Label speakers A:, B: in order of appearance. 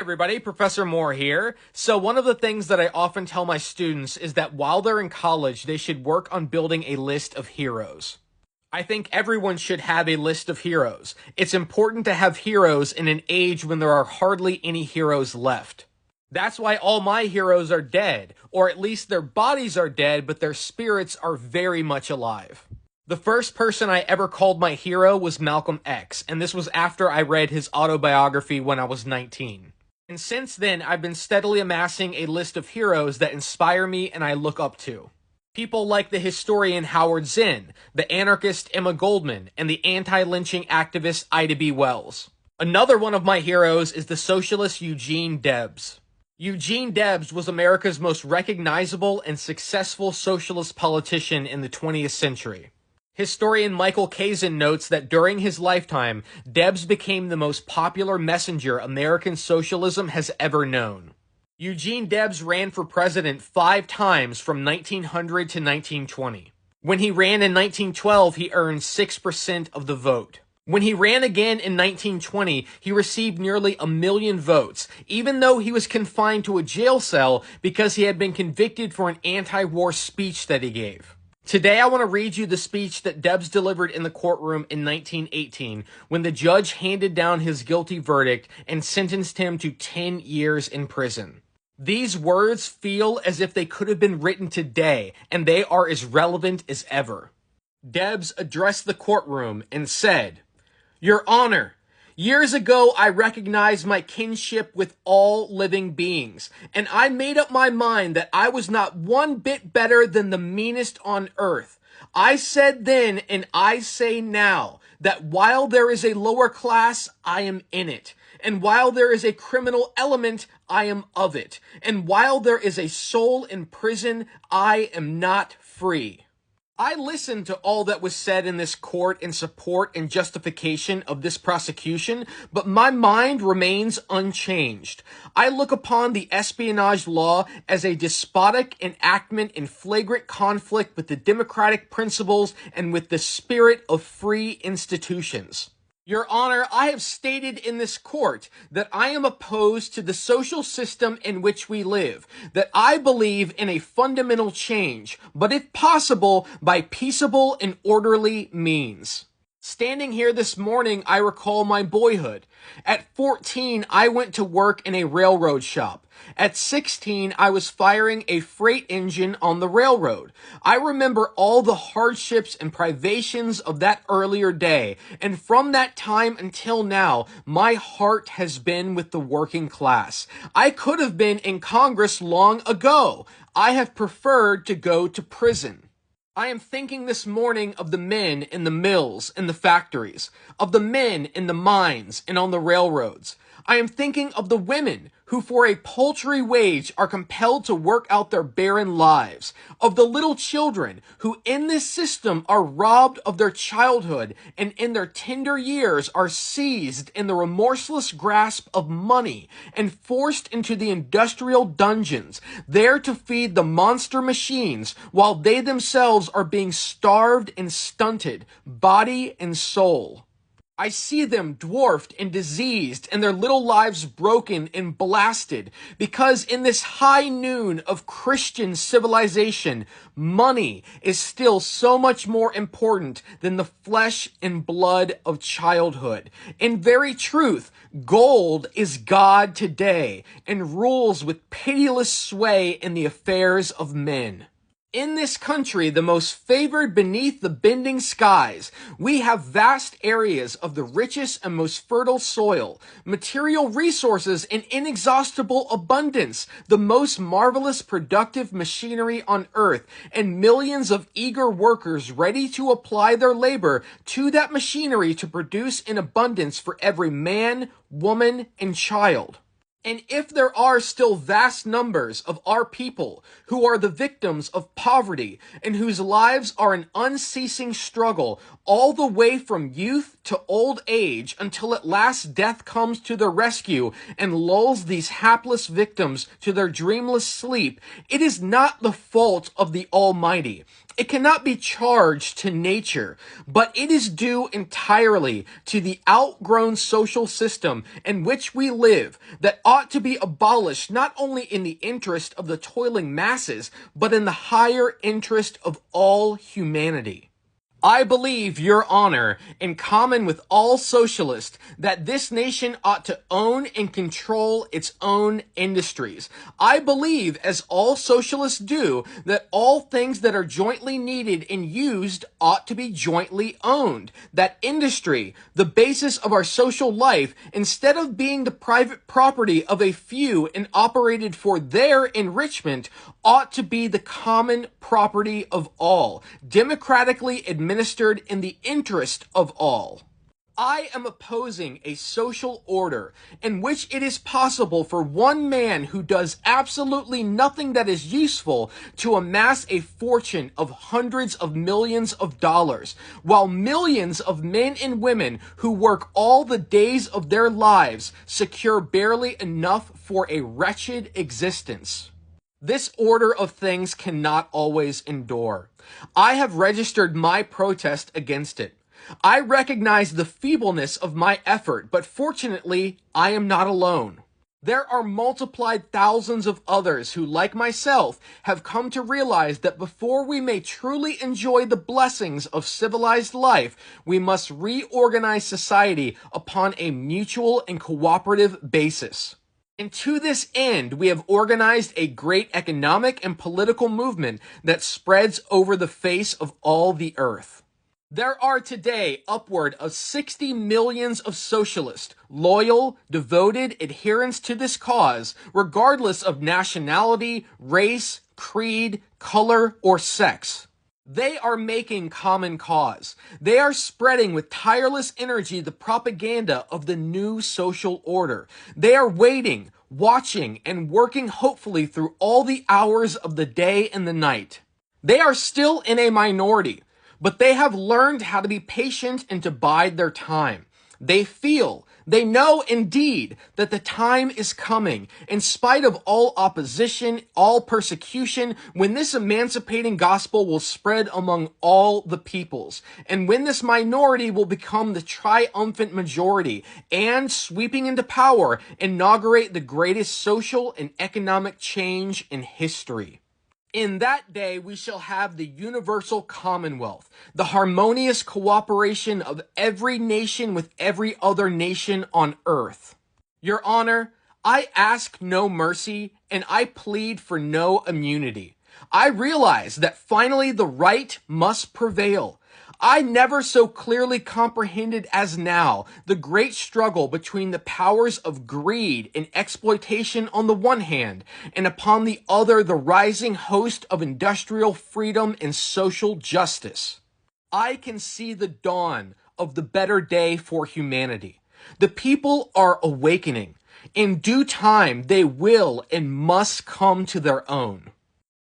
A: everybody, Professor Moore here. So one of the things that I often tell my students is that while they're in college, they should work on building a list of heroes. I think everyone should have a list of heroes. It's important to have heroes in an age when there are hardly any heroes left. That's why all my heroes are dead, or at least their bodies are dead, but their spirits are very much alive. The first person I ever called my hero was Malcolm X, and this was after I read his autobiography when I was 19. And since then, I've been steadily amassing a list of heroes that inspire me and I look up to. People like the historian Howard Zinn, the anarchist Emma Goldman, and the anti-lynching activist Ida B. Wells. Another one of my heroes is the socialist Eugene Debs. Eugene Debs was America's most recognizable and successful socialist politician in the 20th century. Historian Michael Kazin notes that during his lifetime, Debs became the most popular messenger American socialism has ever known. Eugene Debs ran for president 5 times from 1900 to 1920. When he ran in 1912, he earned 6% of the vote. When he ran again in 1920, he received nearly 1 million votes, even though he was confined to a jail cell because he had been convicted for an anti-war speech that he gave. Today, I want to read you the speech that Debs delivered in the courtroom in 1918 when the judge handed down his guilty verdict and sentenced him to 10 years in prison. These words feel as if they could have been written today, and they are as relevant as ever. Debs addressed the courtroom and said, "Your Honor, years ago I recognized my kinship with all living beings, and I made up my mind that I was not one bit better than the meanest on earth. I said then, and I say now, that while there is a lower class, I am in it. And while there is a criminal element, I am of it. And while there is a soul in prison, I am not free." I listened to all that was said in this court in support and justification of this prosecution, but my mind remains unchanged. I look upon the espionage law as a despotic enactment in flagrant conflict with the democratic principles and with the spirit of free institutions. Your Honor, I have stated in this court that I am opposed to the social system in which we live, that I believe in a fundamental change, but if possible, by peaceable and orderly means. Standing here this morning, I recall my boyhood. At 14, I went to work in a railroad shop. At 16, I was firing a freight engine on the railroad. I remember all the hardships and privations of that earlier day, and from that time until now, my heart has been with the working class. I could have been in Congress long ago. I have preferred to go to prison. I am thinking this morning of the men in the mills and the factories, of the men in the mines and on the railroads. I am thinking of the women who for a paltry wage are compelled to work out their barren lives, of the little children who in this system are robbed of their childhood and in their tender years are seized in the remorseless grasp of money and forced into the industrial dungeons, there to feed the monster machines while they themselves are being starved and stunted, body and soul. I see them dwarfed and diseased and their little lives broken and blasted because in this high noon of Christian civilization, money is still so much more important than the flesh and blood of childhood. In very truth, gold is God today and rules with pitiless sway in the affairs of men. In this country, the most favored beneath the bending skies, we have vast areas of the richest and most fertile soil, material resources in inexhaustible abundance, the most marvelous productive machinery on earth, and millions of eager workers ready to apply their labor to that machinery to produce in abundance for every man, woman, and child. And if there are still vast numbers of our people who are the victims of poverty and whose lives are an unceasing struggle all the way from youth to old age until at last death comes to their rescue and lulls these hapless victims to their dreamless sleep, it is not the fault of the Almighty. It cannot be charged to nature, but it is due entirely to the outgrown social system in which we live that ought to be abolished not only in the interest of the toiling masses, but in the higher interest of all humanity. I believe, Your Honor, in common with all socialists, that this nation ought to own and control its own industries. I believe, as all socialists do, that all things that are jointly needed and used ought to be jointly owned. That industry, the basis of our social life, instead of being the private property of a few and operated for their enrichment, ought to be the common property of all, democratically administered in the interest of all. I am opposing a social order in which it is possible for one man who does absolutely nothing that is useful to amass a fortune of hundreds of millions of dollars, while millions of men and women who work all the days of their lives secure barely enough for a wretched existence. This order of things cannot always endure. I have registered my protest against it. I recognize the feebleness of my effort, but fortunately, I am not alone. There are multiplied thousands of others who, like myself, have come to realize that before we may truly enjoy the blessings of civilized life, we must reorganize society upon a mutual and cooperative basis. And to this end, we have organized a great economic and political movement that spreads over the face of all the earth. There are today upward of 60 millions of socialists, loyal, devoted adherents to this cause, regardless of nationality, race, creed, color, or sex. They are making common cause. They are spreading with tireless energy the propaganda of the new social order. They are waiting, watching, and working hopefully through all the hours of the day and the night. They are still in a minority, but they have learned how to be patient and to bide their time. They know indeed that the time is coming, in spite of all opposition, all persecution, when this emancipating gospel will spread among all the peoples, and when this minority will become the triumphant majority, and, sweeping into power, inaugurate the greatest social and economic change in history. In that day, we shall have the universal commonwealth, the harmonious cooperation of every nation with every other nation on earth. Your Honor, I ask no mercy and I plead for no immunity. I realize that finally the right must prevail. I never so clearly comprehended as now the great struggle between the powers of greed and exploitation on the one hand, and upon the other the rising host of industrial freedom and social justice. I can see the dawn of the better day for humanity. The people are awakening. In due time, they will and must come to their own.